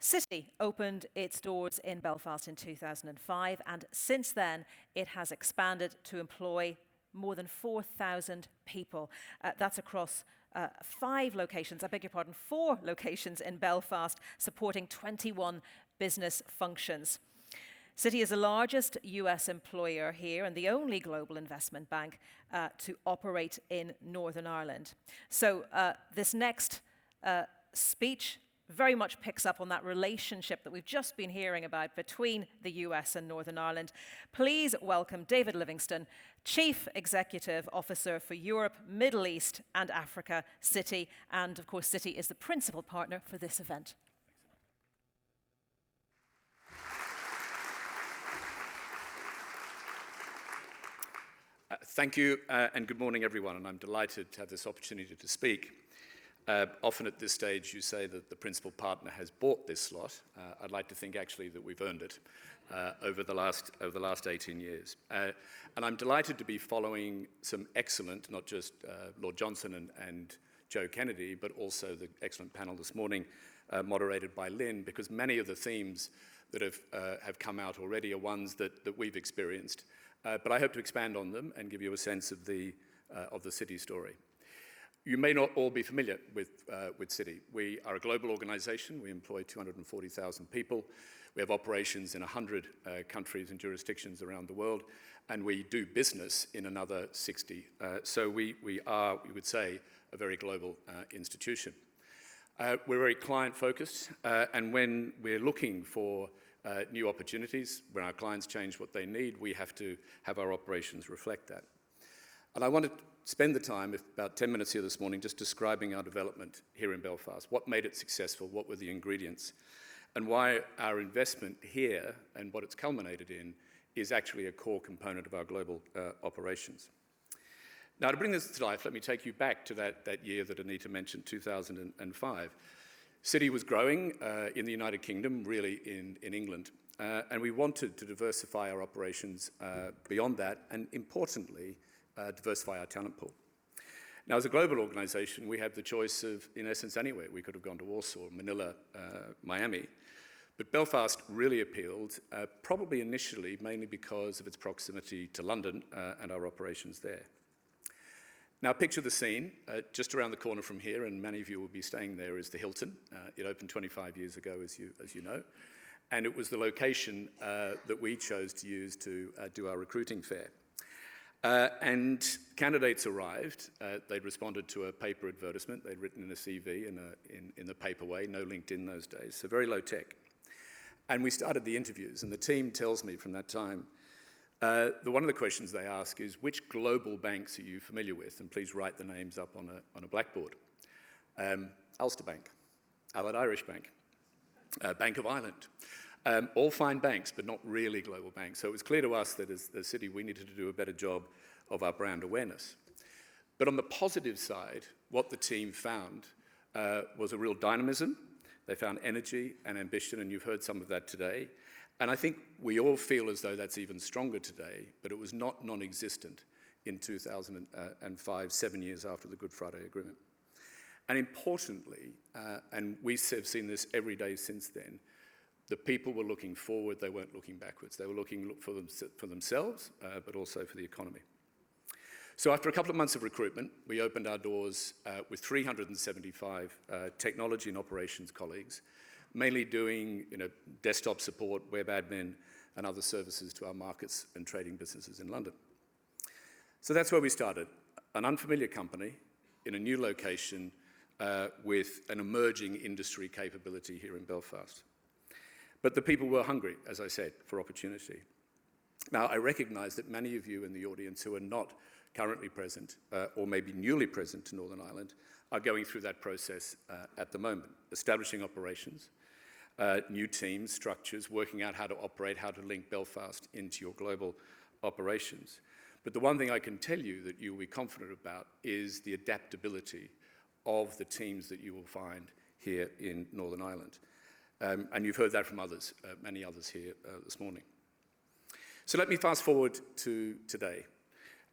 Citi opened its doors in Belfast in 2005, and since then it has expanded to employ more than 4,000 people. That's across 4 locations in Belfast, supporting 21 business functions. Citi is the largest US employer here and the only global investment bank to operate in Northern Ireland. So this next speech very much picks up on that relationship that we've just been hearing about between the US and Northern Ireland. Please welcome David Livingstone, Chief Executive Officer for Europe, Middle East and Africa, Citi. And of course, Citi is the principal partner for this event. Thank you, and good morning, everyone. And I'm delighted to have this opportunity to speak. Often at this stage, you say that the principal partner has bought this slot. I'd like to think actually that we've earned it over the last 18 years. And I'm delighted to be following some excellent, not just Lord Johnson and Joe Kennedy, but also the excellent panel this morning, moderated by Lynn, because many of the themes that have come out already are ones that we've experienced. But I hope to expand on them and give you a sense of the Citi story. You may not all be familiar with Citi. We are a global organization. We employ 240,000 people. We have operations in 100 countries and jurisdictions around the world, and we do business in another 60. So we are, we would say, a very global institution. We're very client-focused, and when we're looking for new opportunities, when our clients change what they need, we have to have our operations reflect that. And I want to spend the time, about 10 minutes here this morning, just describing our development here in Belfast, what made it successful, what were the ingredients, and why our investment here and what it's culminated in is actually a core component of our global operations. Now, to bring this to life, let me take you back to that year that Anita mentioned, 2005. Citi was growing in the United Kingdom, really in England, and we wanted to diversify our operations beyond that, and importantly, diversify our talent pool. Now, as a global organization, we have the choice of, in essence, anywhere. We could have gone to Warsaw, Manila, Miami, but Belfast really appealed, probably initially, mainly because of its proximity to London and our operations there. Now, picture the scene. Just around the corner from here, and many of you will be staying there, is the Hilton. It opened 25 years ago, as you know, and it was the location that we chose to use to do our recruiting fair. And candidates arrived. They'd responded to a paper advertisement. They'd written in a CV in the paper way, no LinkedIn those days, so very low tech. And we started the interviews, and the team tells me from that time, one of the questions they ask is, which global banks are you familiar with? And please write the names up on a blackboard. Ulster Bank, Allied Irish Bank, Bank of Ireland. All fine banks, but not really global banks. So it was clear to us that as Citi, we needed to do a better job of our brand awareness. But on the positive side, what the team found was a real dynamism. They found energy and ambition, and you've heard some of that today. And I think we all feel as though that's even stronger today, but it was not non-existent in 2005, 7 years after the Good Friday Agreement. And importantly, and we have seen this every day since then, the people were looking forward, they weren't looking backwards. They were looking for themselves, but also for the economy. So after a couple of months of recruitment, we opened our doors with 375 technology and operations colleagues, mainly doing desktop support, web admin, and other services to our markets and trading businesses in London. So that's where we started, an unfamiliar company in a new location with an emerging industry capability here in Belfast. But the people were hungry, as I said, for opportunity. Now, I recognize that many of you in the audience who are not currently present or maybe newly present to Northern Ireland are going through that process at the moment, establishing operations, new teams, structures, working out how to operate, how to link Belfast into your global operations. But the one thing I can tell you that you will be confident about is the adaptability of the teams that you will find here in Northern Ireland. And you've heard that from others, many others here this morning. So let me fast forward to today.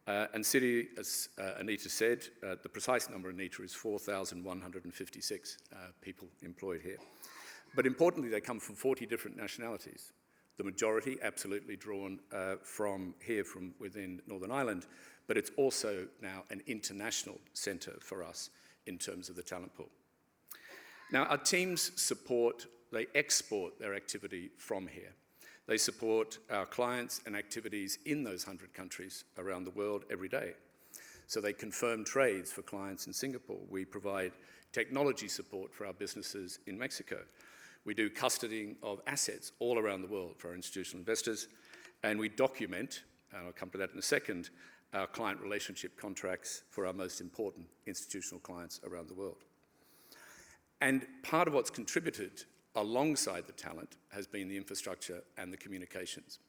And Citi, as Anita said, the precise number, Anita, is 4,156 people employed here. But importantly, they come from 40 different nationalities. The majority absolutely drawn from here, from within Northern Ireland, but it's also now an international centre for us in terms of the talent pool. Now, our teams they export their activity from here. They support our clients and activities in those 100 countries around the world every day. So they confirm trades for clients in Singapore. We provide technology support for our businesses in Mexico. We do custodying of assets all around the world for our institutional investors, and we document, and I'll come to that in a second, our client relationship contracts for our most important institutional clients around the world. And part of what's contributed alongside the talent has been the infrastructure and the communications.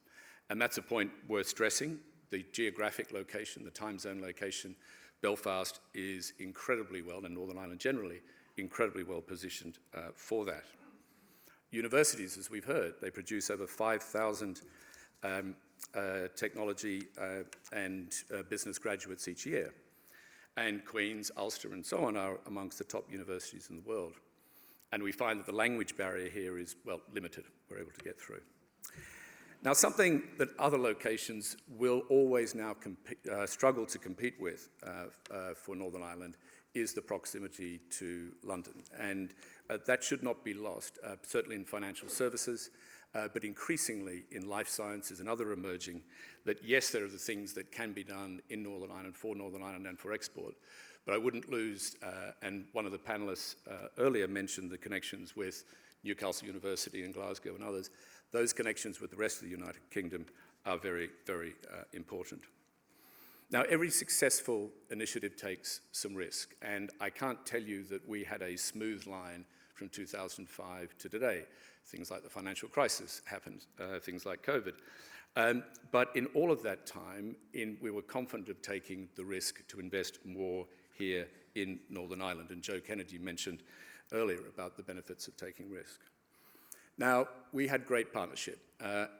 And that's a point worth stressing. The geographic location, the time zone location, Belfast is incredibly well, and Northern Ireland generally, incredibly well positioned for that. Universities, as we've heard, they produce over 5,000 technology and business graduates each year. And Queen's, Ulster, and so on are amongst the top universities in the world. And we find that the language barrier here is, well, limited. We're able to get through. Now, something that other locations will always now struggle to compete with for Northern Ireland is the proximity to London. And that should not be lost, certainly in financial services, but increasingly in life sciences and other emerging, that yes, there are the things that can be done in Northern Ireland for Northern Ireland and for export, but I wouldn't lose, and one of the panelists earlier mentioned the connections with Newcastle University and Glasgow and others. Those connections with the rest of the United Kingdom are very, very important. Now, every successful initiative takes some risk, and I can't tell you that we had a smooth line from 2005 to today. Things like the financial crisis happened, things like COVID. But in all of that time, we were confident of taking the risk to invest more here in Northern Ireland, and Joe Kennedy mentioned earlier about the benefits of taking risk. Now, we had great partnership,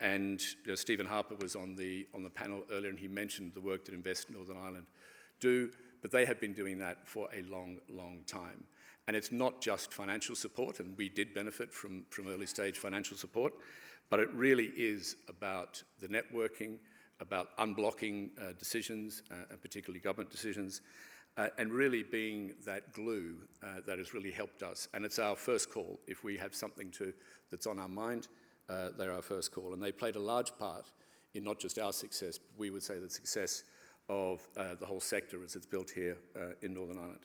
and Stephen Harper was on the panel earlier, and he mentioned the work that Invest Northern Ireland do, but they have been doing that for a long, long time. And it's not just financial support, and we did benefit from early stage financial support, but it really is about the networking, about unblocking decisions, and particularly government decisions, and really being that glue that has really helped us. And it's our first call. If we have something that's on our mind, they're our first call. And they played a large part in not just our success, but we would say the success of the whole sector as it's built here in Northern Ireland.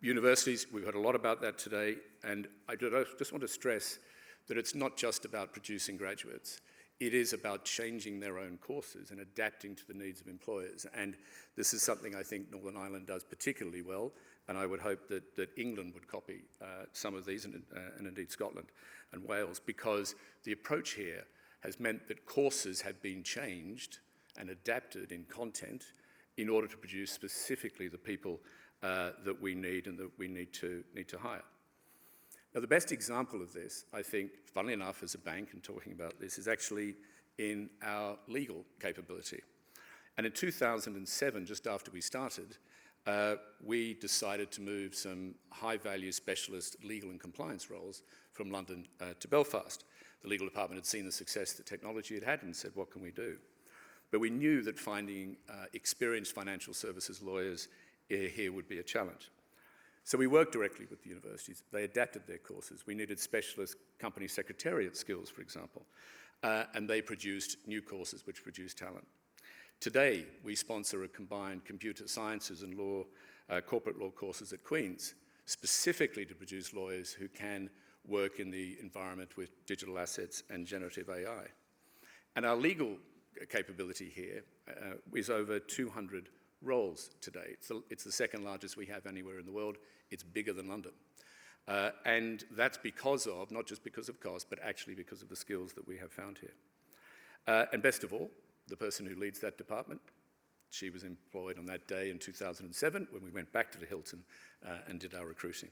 Universities, we've heard a lot about that today, and I just want to stress that it's not just about producing graduates. It is about changing their own courses and adapting to the needs of employers. And this is something I think Northern Ireland does particularly well, and I would hope that England would copy some of these, and indeed Scotland and Wales, because the approach here has meant that courses have been changed and adapted in content in order to produce specifically the people that we need and that we need to hire. Now, the best example of this, I think, funnily enough, as a bank and talking about this, is actually in our legal capability. And in 2007, just after we started, we decided to move some high-value specialist legal and compliance roles from London to Belfast. The legal department had seen the success that technology had had and said, what can we do? But we knew that finding experienced financial services lawyers here would be a challenge. So we worked directly with the universities. They adapted their courses. We needed specialist company secretariat skills, for example, and they produced new courses which produced talent. Today, we sponsor a combined computer sciences and law, corporate law courses at Queen's, specifically to produce lawyers who can work in the environment with digital assets and generative AI. And our legal capability here is over 200 roles today. It's the second largest we have anywhere in the world. It's bigger than London. And that's because of, not just because of cost, but actually because of the skills that we have found here. And best of all, the person who leads that department, she was employed on that day in 2007 when we went back to the Hilton and did our recruiting.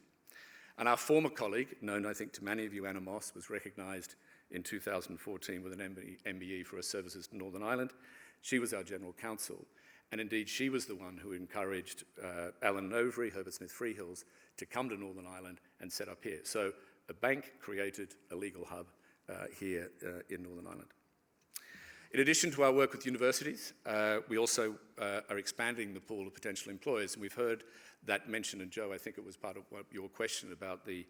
And our former colleague, known I think to many of you, Anna Moss, was recognised in 2014 with an MBE for her services to Northern Ireland. She was our general counsel. And indeed, she was the one who encouraged Alan Overy, Herbert Smith Freehills, to come to Northern Ireland and set up here. So a bank created a legal hub here in Northern Ireland. In addition to our work with universities, we also are expanding the pool of potential employers. And we've heard that mentioned, and Joe, I think it was part of your question about the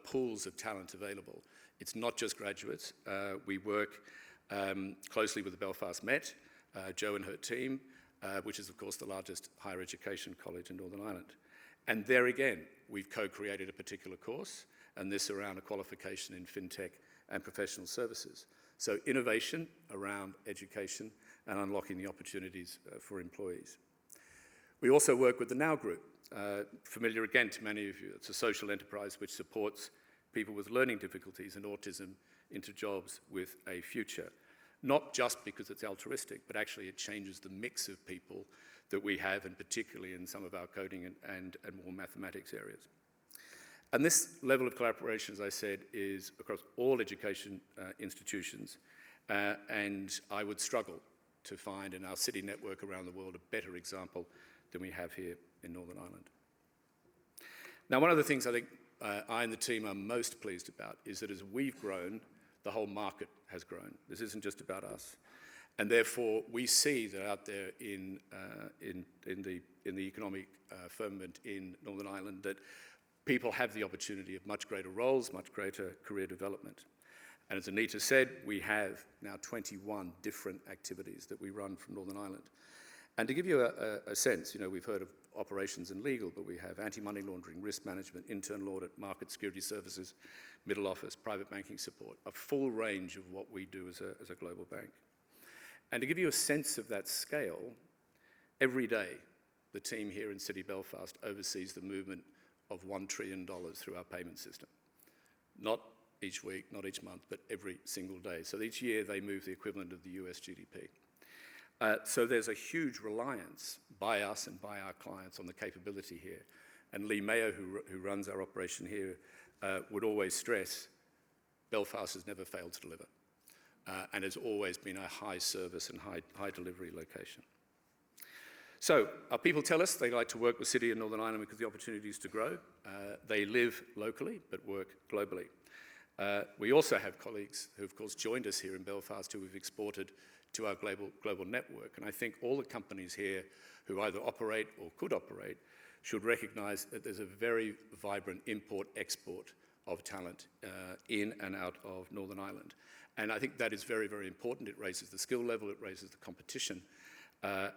pools of talent available. It's not just graduates. We work closely with the Belfast Met, Joe and her team, which is, of course, the largest higher education college in Northern Ireland. And there again, we've co-created a particular course, and this around a qualification in fintech and professional services. So innovation around education and unlocking the opportunities for employees. We also work with the Now Group, familiar again to many of you. It's a social enterprise which supports people with learning difficulties and autism into jobs with a future. Not just because it's altruistic, but actually it changes the mix of people that we have, and particularly in some of our coding and more mathematics areas. And this level of collaboration, as I said, is across all education institutions, and I would struggle to find in our city network around the world a better example than we have here in Northern Ireland. Now, one of the things I think I and the team are most pleased about is that as we've grown, the whole market has grown. This isn't just about us. And therefore, we see that out there in the economic firmament in Northern Ireland that people have the opportunity of much greater roles, much greater career development. And as Anita said, we have now 21 different activities that we run from Northern Ireland. And to give you a sense, you know, we've heard of operations and legal, but we have anti-money laundering, risk management, internal audit, market security services, middle office, private banking support, a full range of what we do as a global bank. And to give you a sense of that scale, every day, the team here in City Belfast oversees the movement of $1 trillion through our payment system. Not each week, not each month, but every single day. So each year they move the equivalent of the US GDP. So there's a huge reliance by us and by our clients on the capability here. And Lee Mayo, who runs our operation here, would always stress, Belfast has never failed to deliver, and has always been a high service and high delivery location. So our people tell us they like to work with City in Northern Ireland because of the opportunities to grow. They live locally, but work globally. We also have colleagues who, of course, joined us here in Belfast who we've exported to our global network. And I think all the companies here who either operate or could operate should recognize that there's a very vibrant import-export of talent in and out of Northern Ireland. And I think that is very, very important. It raises the skill level, it raises the competition.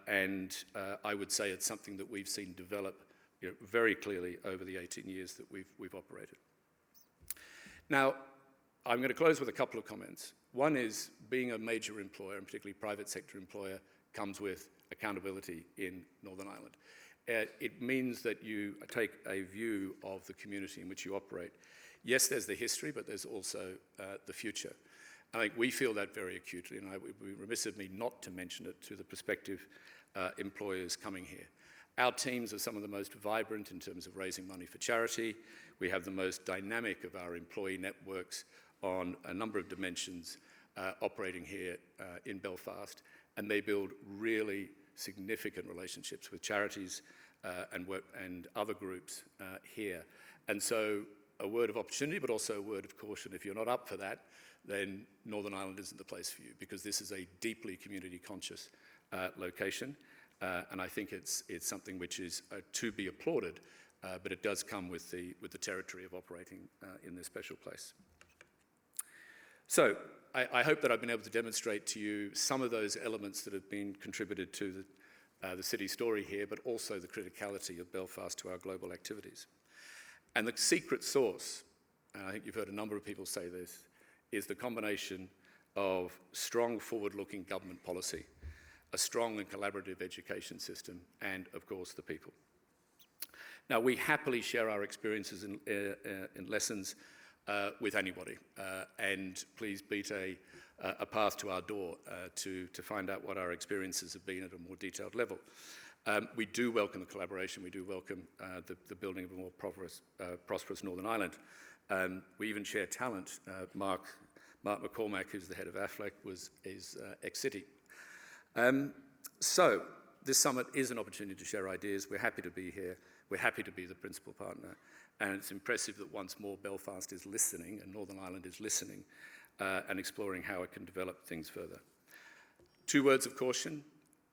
And I would say it's something that we've seen develop, you know, very clearly over the 18 years that we've operated. Now, I'm going to close with a couple of comments. One is being a major employer, and particularly private sector employer, comes with accountability in Northern Ireland. It means that you take a view of the community in which you operate. Yes, there's the history, but there's also the future. I think we feel that very acutely, and it would be remiss of me not to mention it to the prospective employers coming here. Our teams are some of the most vibrant in terms of raising money for charity. We have the most dynamic of our employee networks on a number of dimensions operating here in Belfast, and they build really significant relationships with charities and other groups here. And so a word of opportunity, but also a word of caution. If you're not up for that, then Northern Ireland isn't the place for you, because this is a deeply community conscious location. And I think it's something which is to be applauded, but it does come with the territory of operating in this special place. So I hope that I've been able to demonstrate to you some of those elements that have been contributed to the city story here, but also the criticality of Belfast to our global activities. And the secret sauce, and I think you've heard a number of people say this, is the combination of strong forward-looking government policy, a strong and collaborative education system, and, of course, the people. Now, we happily share our experiences in lessons with anybody, and please beat a path to our door to find out what our experiences have been at a more detailed level. We do welcome the collaboration. We do welcome the building of a more prosperous Northern Ireland. We even share talent. Mark McCormack, who's the head of AFLEC, is ex-City. So this summit is an opportunity to share ideas. We're happy to be here. We're happy to be the principal partner. And it's impressive that once more Belfast is listening and Northern Ireland is listening and exploring how it can develop things further. 2 words of caution.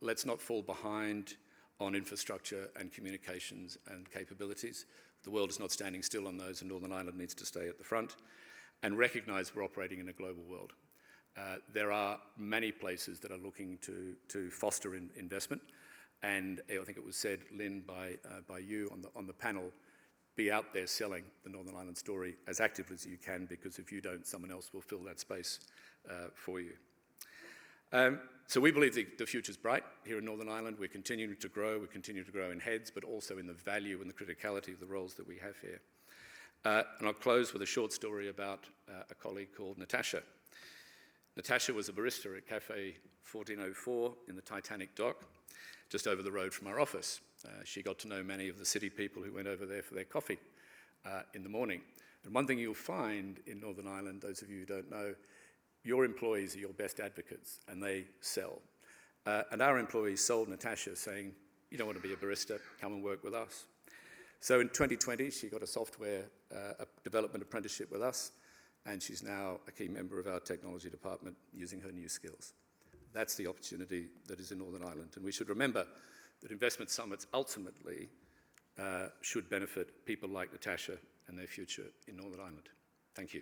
Let's not fall behind on infrastructure and communications and capabilities. The world is not standing still on those, and Northern Ireland needs to stay at the front. And recognise we're operating in a global world. There are many places that are looking to foster investment, and I think it was said, Lynn, by you on the panel, be out there selling the Northern Ireland story as actively as you can, because if you don't, someone else will fill that space for you. So we believe the future's bright here in Northern Ireland. We're continuing to grow. We continue to grow in heads, but also in the value and the criticality of the roles that we have here. And I'll close with a short story about a colleague called Natasha. Natasha was a barista at Cafe 1404 in the Titanic dock, just over the road from our office. She got to know many of the city people who went over there for their coffee in the morning. And one thing you'll find in Northern Ireland, those of you who don't know, your employees are your best advocates, and they sell. And our employees sold Natasha, saying, you don't want to be a barista, come and work with us. So in 2020, she got a software development apprenticeship with us, and she's now a key member of our technology department using her new skills. That's the opportunity that is in Northern Ireland. And we should remember that investment summits ultimately should benefit people like Natasha and their future in Northern Ireland. Thank you.